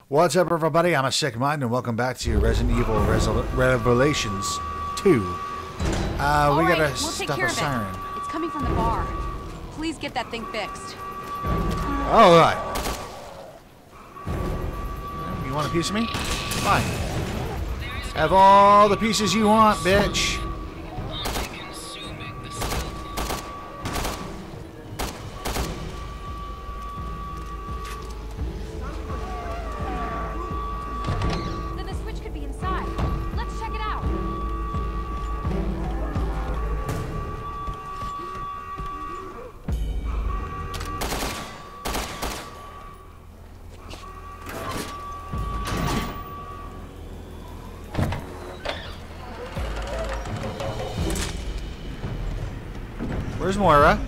What's up, everybody? I'm a Sick Mind, and welcome back to Resident Evil Revelations 2. We gotta stop a siren. It's coming from the bar. Please get that thing fixed. All right. You want a piece of me? Fine. Have all the pieces you want, bitch. Where's Moira?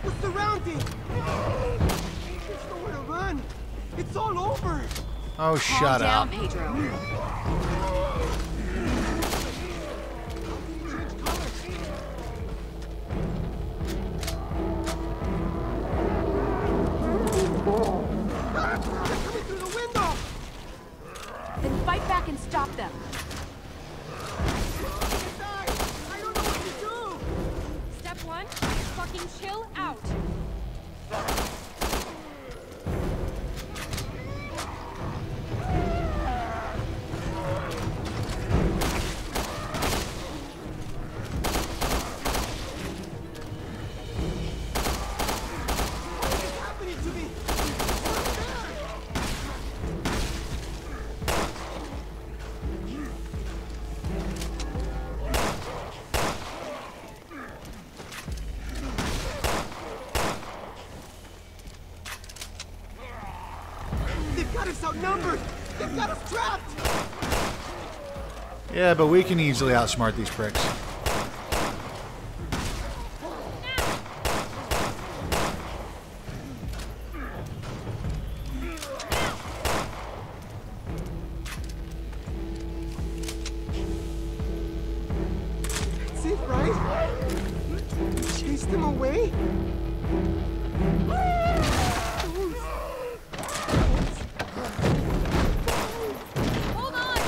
We're surrounded! There's nowhere to run! It's all over! Oh, shut Calm down, up. Pedro. They're coming through the window! Then fight back and stop them. I don't know what to do! Step one, fucking chill out. What is happening to me? They've got us outnumbered! They've got us trapped! Yeah, but we can easily outsmart these pricks. That's it, right? Chase them away? Hold on!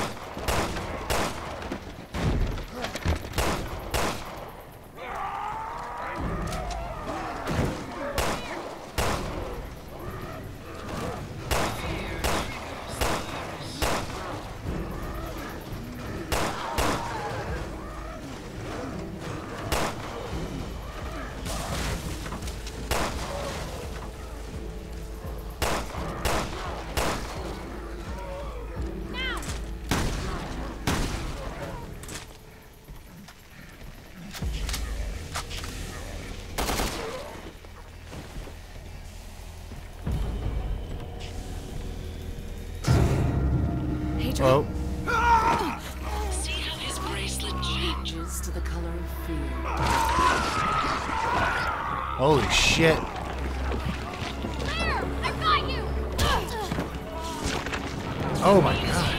Oh, See how his bracelet changes to the color of fear. holy shit. There! I got you! Oh my god.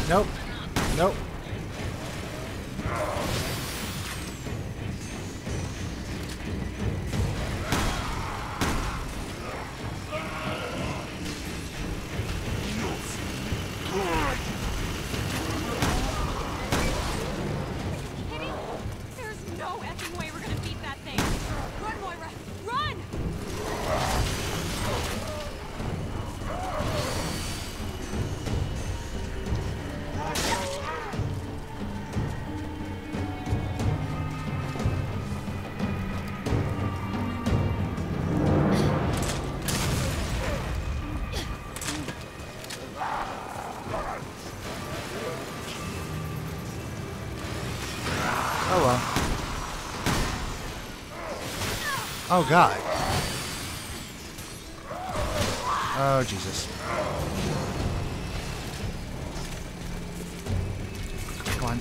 Nope. Nope. Kitty, there's no effing way we're gonna beat that thing. Run, Moira! Run! Oh well. Oh god. Oh Jesus. Come on.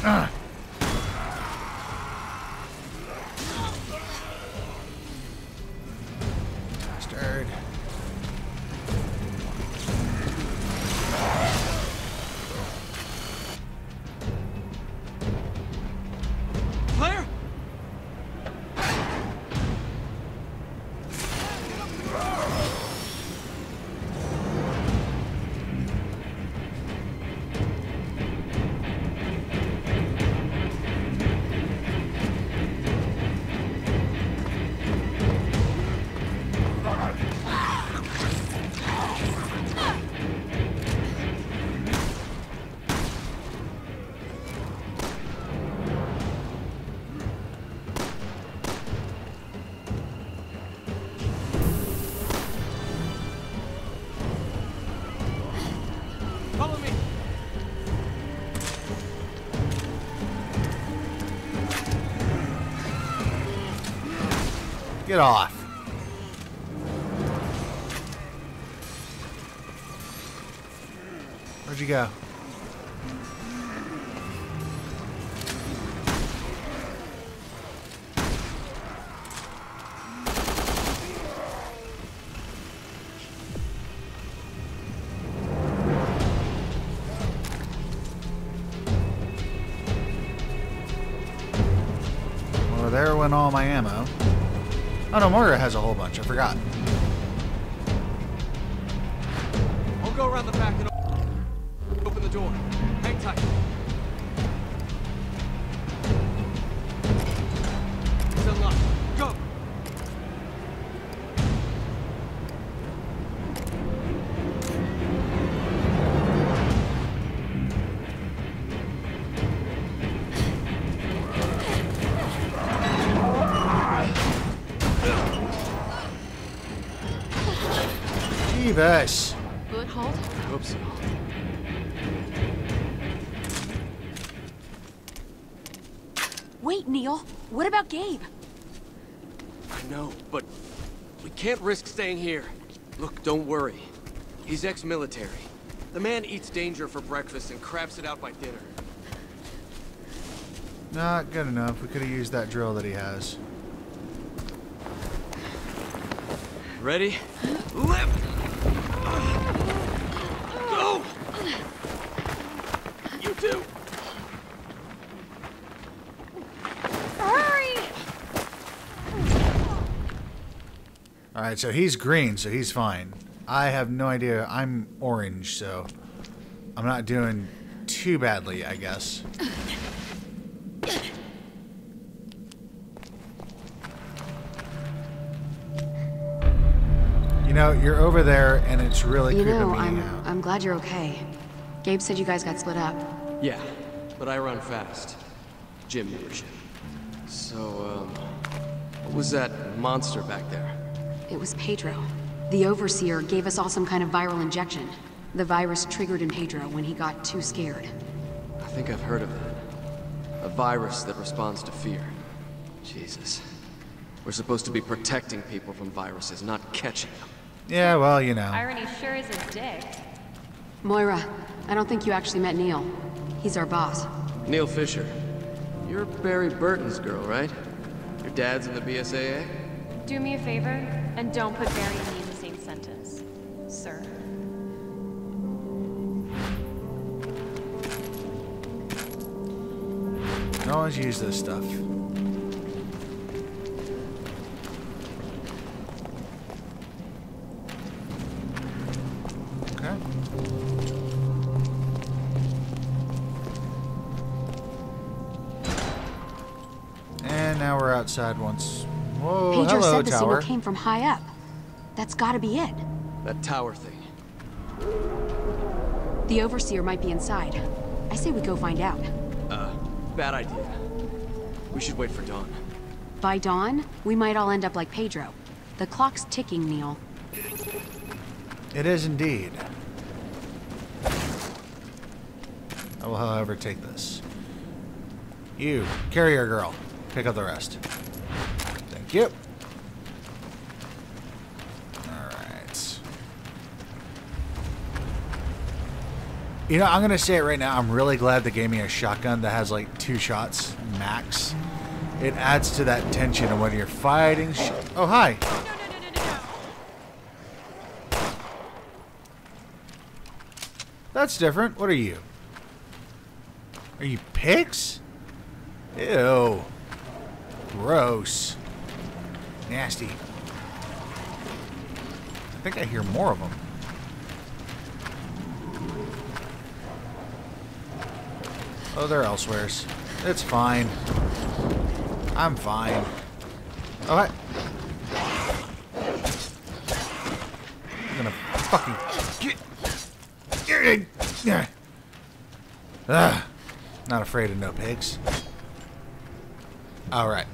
Ugh. Bastard. Get off. Where'd you go? Well, there went all my ammo. Oh no, Moira has a whole bunch. I forgot. I'll go around the back and open the door. Hang tight. It's unlocked. Go! Jeebus. Good hold. Hope so. Wait, Neil. What about Gabe? I know, but we can't risk staying here. Look, don't worry. He's ex-military. The man eats danger for breakfast and craps it out by dinner. Not good enough. We could have used that drill that he has. Ready? Lift! Go! You too! Hurry! Alright, so he's green, so he's fine. I have no idea. I'm orange, so I'm not doing too badly, I guess. You know, you're over there, and it's really You creeping know, me out. I'm glad you're okay. Gabe said you guys got split up. Yeah, but I run fast. Gym membership. So, what was that monster back there? It was Pedro. The Overseer gave us all some kind of viral injection. The virus triggered in Pedro when he got too scared. I think I've heard of it. A virus that responds to fear. Jesus. We're supposed to be protecting people from viruses, not catching them. Yeah, well, you know. Irony sure is a dick. Moira, I don't think you actually met Neil. He's our boss. Neil Fisher. You're Barry Burton's girl, right? Your dad's in the BSAA? Do me a favor, and don't put Barry and me in the same sentence, sir. Can always use this stuff. Okay. And now we're outside once. Whoa, Pedro hello, said the tower. signal came from high up. That's gotta be it. That tower thing. The Overseer might be inside. I say we go find out. Bad idea. We should wait for dawn. By dawn, we might all end up like Pedro. The clock's ticking, Neil. It is indeed. I will, however, take this. You, carrier girl, pick up the rest. Thank you. Alright. You know, I'm going to say it right now. I'm really glad they gave me a shotgun that has like 2 shots max. It adds to that tension of when you're fighting. Oh, hi. No. That's different. What are you? Are you pigs? Ew. Gross. Nasty. I think I hear more of them. Oh, they're elsewheres. It's fine. I'm fine. Oh, hi. I'm gonna fucking get... Ugh. Not afraid of no pigs. Alright.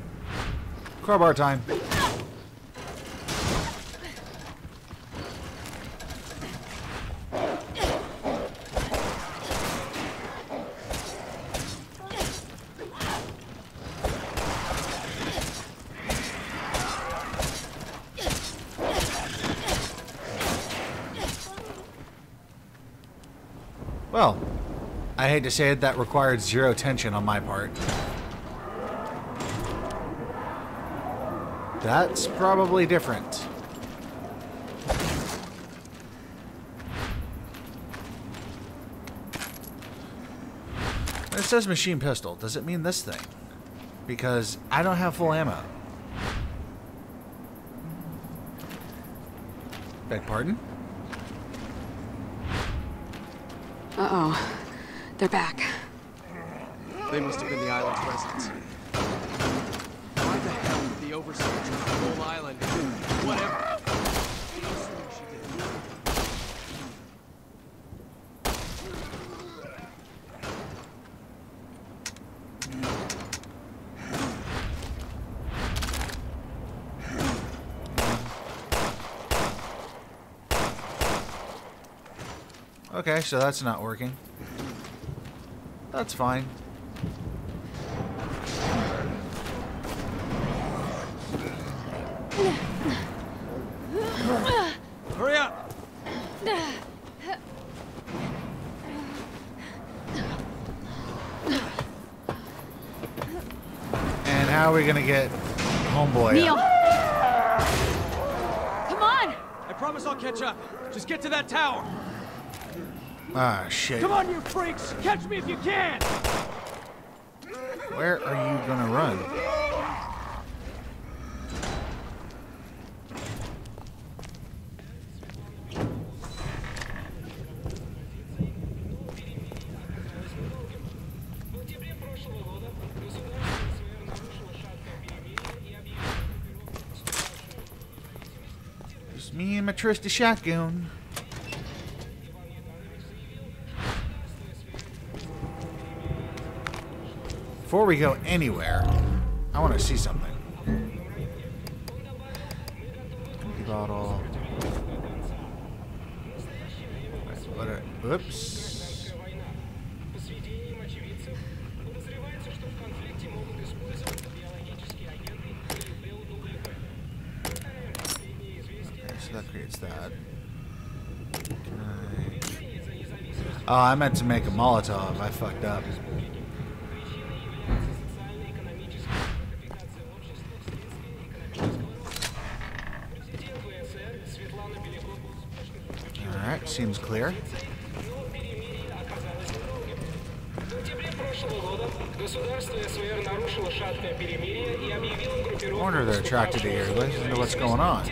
Crowbar time. Well, I hate to say it, that required zero tension on my part. That's probably different. It says machine pistol. Does it mean this thing? Because I don't have full ammo. Beg pardon? Uh-oh. They're back. They must have been the island's residents. Why the hell did the overseer turn the whole island into whatever? Okay, so that's not working. That's fine. Hurry up! And how are we gonna get homeboy Neil! up? Come on! I promise I'll catch up. Just get to that tower. Ah, shit. Come on, you freaks! Catch me if you can! Where are you gonna run? Just me and my trusty shotgun. Before we go anywhere, I want to see something. Bottle. Oops. Okay, so that creates that. Oh, I meant to make a Molotov. I fucked up. Alright, seems clear. I wonder they're attracted to here. Listen to what's going on.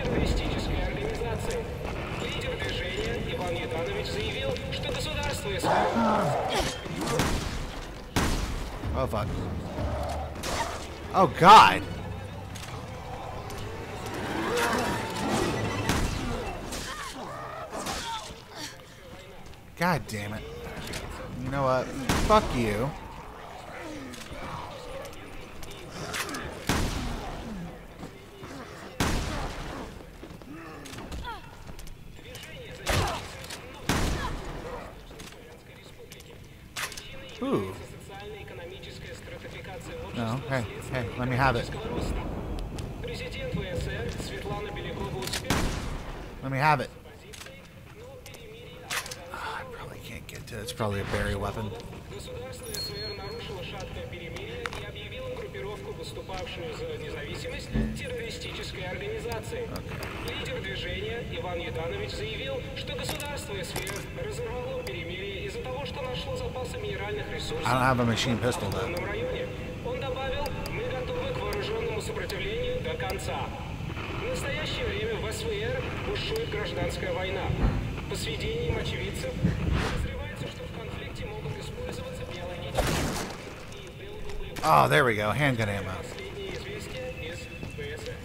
Oh, fuck. Oh, God. God damn it. You know what? Fuck you. Ooh. No, hey, let me have it. Let me have it. Oh, I probably can't get to it. It's probably a berry weapon. I don't have a machine pistol though. В настоящее время в СВР бушует гражданская война. По сведениям очевидцев, подозревается, что в конфликте могут использоваться биологические и Oh, there we go. Handgun ammo. последние известия из ВСР.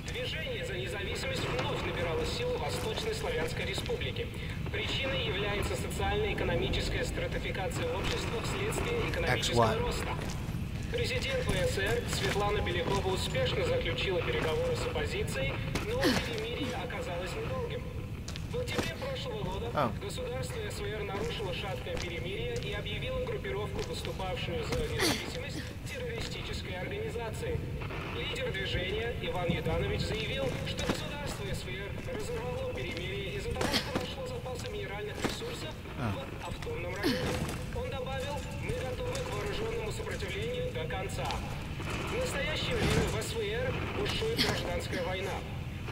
Движение за независимость вновь набирало силу в Восточной Славянской Республике. Причиной является социально-экономическая стратификация общества вследствие экономического роста. Президент ВСР Светлана Белякова успешно заключила переговоры с оппозицией, но перемирие оказалось недолгим. В октябре прошлого года государство СВР нарушило шаткое перемирие и объявило группировку, выступавшую за независимость, террористической организацией. Лидер движения Иван Юданович заявил, что государство СВР разорвало перемирие из-за того, что нашло по запасам минеральных ресурсов в автономном районе. Он добавил, мы готовы к вооруженному сопротивлению до конца. В настоящее время в СВР бушует гражданская война.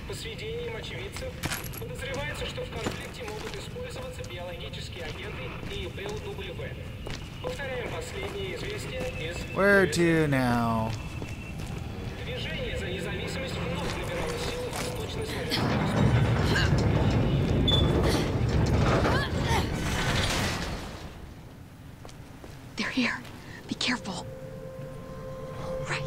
По сведениям очевидцев, подозревается, что в конфликте могут использоваться биологические агенты и БЛВ. Повторяем последнее известие из... Where to now? Движение за независимость вновь набирало силу в Восточно-Славянской республике. They're here. Be careful. Right.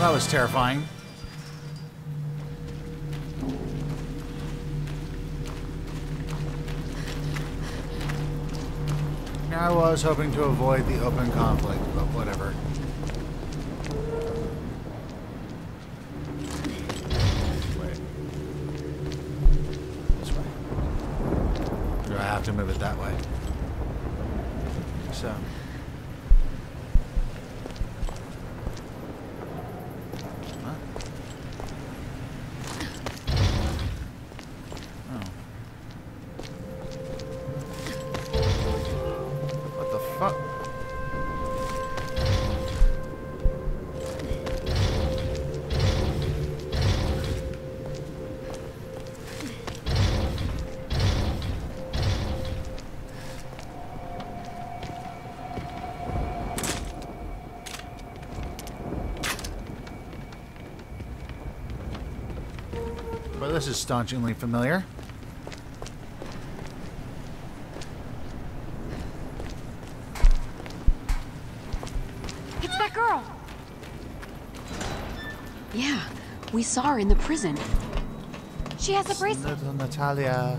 That was terrifying. I was hoping to avoid the open conflict, but whatever. Wait. This way. Do I have to move it that way? So. This is staunchingly familiar. It's that girl! Yeah, we saw her in the prison. She has a bracelet. Little Natalia.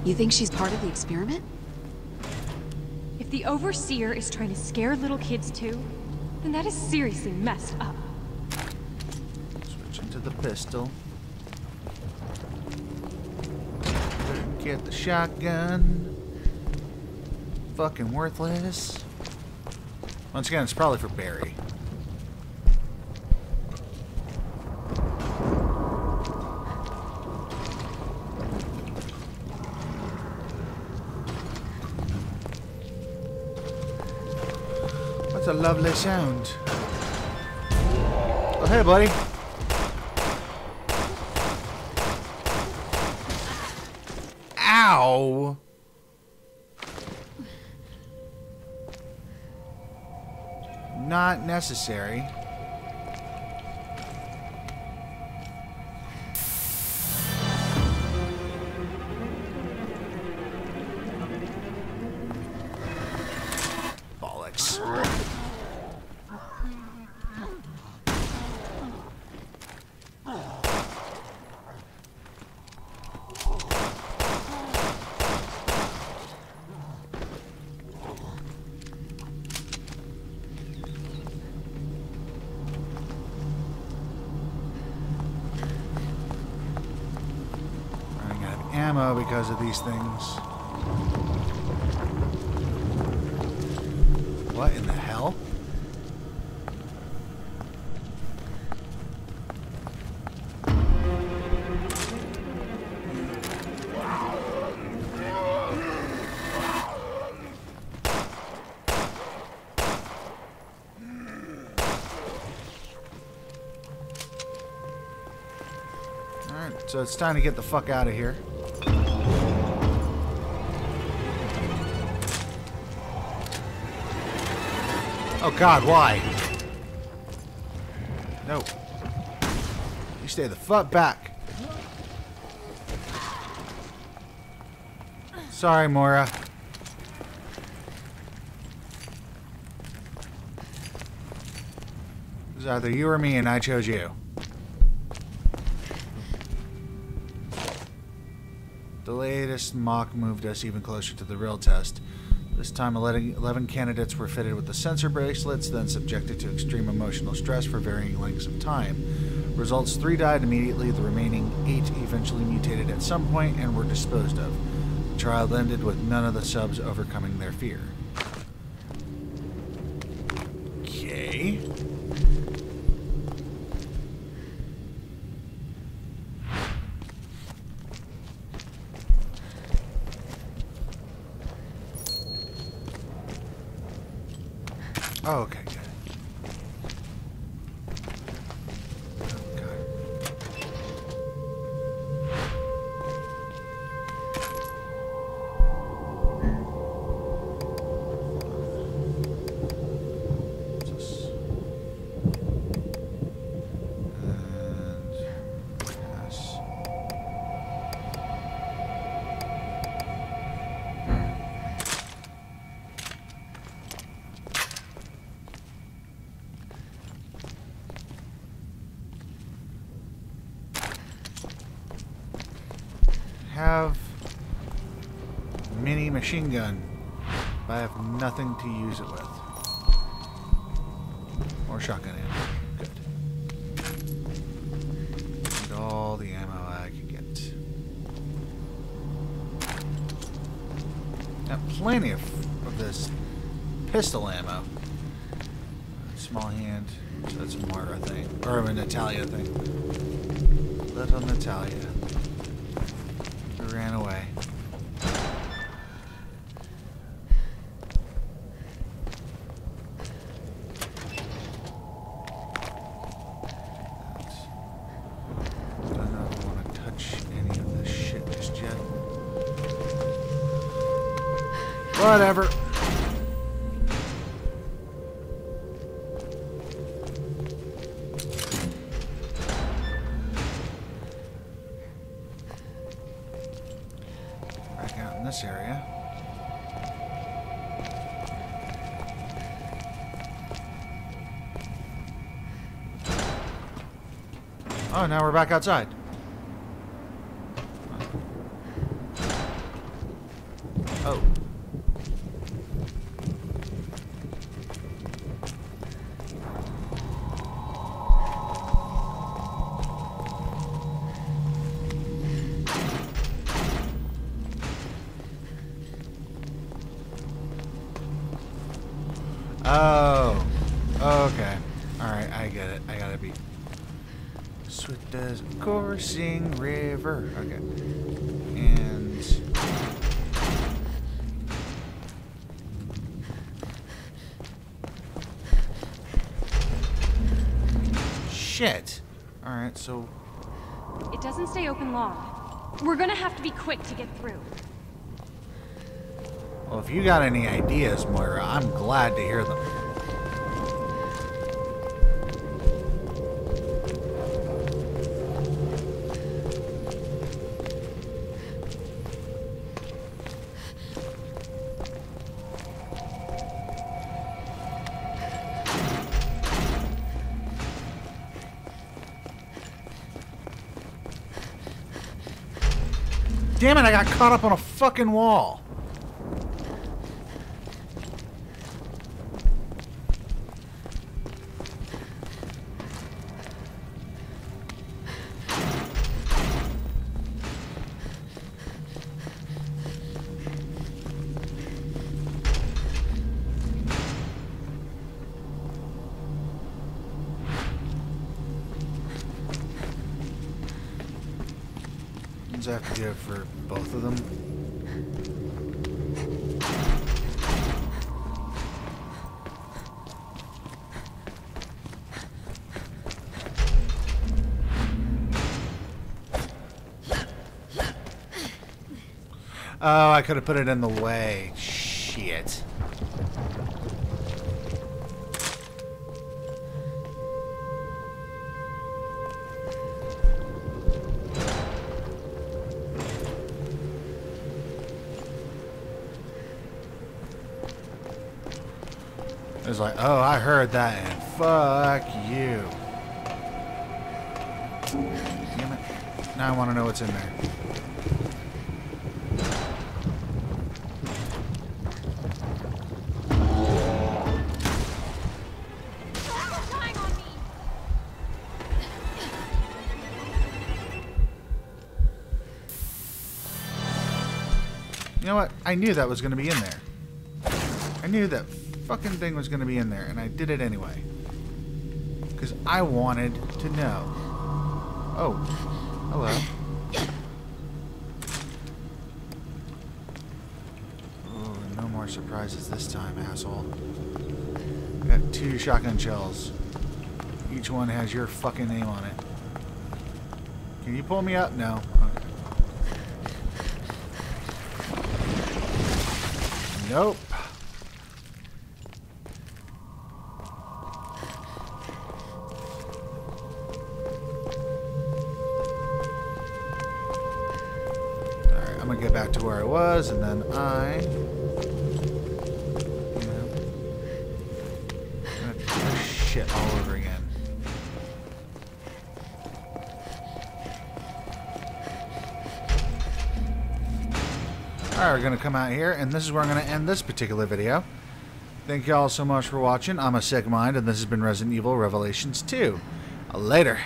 You think she's part of the experiment? If the Overseer is trying to scare little kids too, then that is seriously messed up. Switch into the pistol. Get the shotgun. Fucking worthless. Once again, it's probably for Barry. What a lovely sound. Oh, hey, buddy. Ow! Not necessary. ammo because of these things. What in the hell? Alright, so it's time to get the fuck out of here. Oh god, why? No. You stay the fuck back. Sorry, Moira. It was either you or me, and I chose you. The latest mock moved us even closer to the real test. This time, 11 candidates were fitted with the sensor bracelets, then subjected to extreme emotional stress for varying lengths of time. Results: 3 died immediately, the remaining 8 eventually mutated at some point and were disposed of. The trial ended with none of the subs overcoming their fear. Okay. Oh, okay, good. Oh, God. What's this? And yes. Have mini machine gun, but I have nothing to use it with. Or shotgun ammo. Good. Need all the ammo I can get. Got plenty of this pistol ammo. Small hand. So that's a Moira thing. Or a Natalia thing. Little Natalia. Ran away. Don't know if I want to touch any of this shit just yet. Whatever. This area. Oh, now we're back outside. Oh. Oh, okay. Alright, I get it. I gotta be swift as a coursing river. Okay. And shit. Alright, so It doesn't stay open long. We're gonna have to be quick to get through. well, if you got any ideas, Moira, I'm glad to hear them. Damn it, I got caught up on a fucking wall. I have to do it for both of them? Oh, I could have put it in the way. Shit. It was like, oh, I heard that, and fuck you. Damn it. Now I want to know what's in there. You know what? I knew that was going to be in there. I knew that fucking thing was going to be in there, and I did it anyway. Because I wanted to know. Oh. Hello. Oh, no more surprises this time, asshole. Got 2 shotgun shells. Each one has your fucking name on it. Can you pull me up? No. Okay. Nope. Alright, I'm gonna get back to where I was, and then I'm gonna do this shit all over again. Alright, we're going to come out here, and this is where I'm going to end this particular video. Thank you all so much for watching. I'm a Sick Mind, and this has been Resident Evil Revelations 2. Later.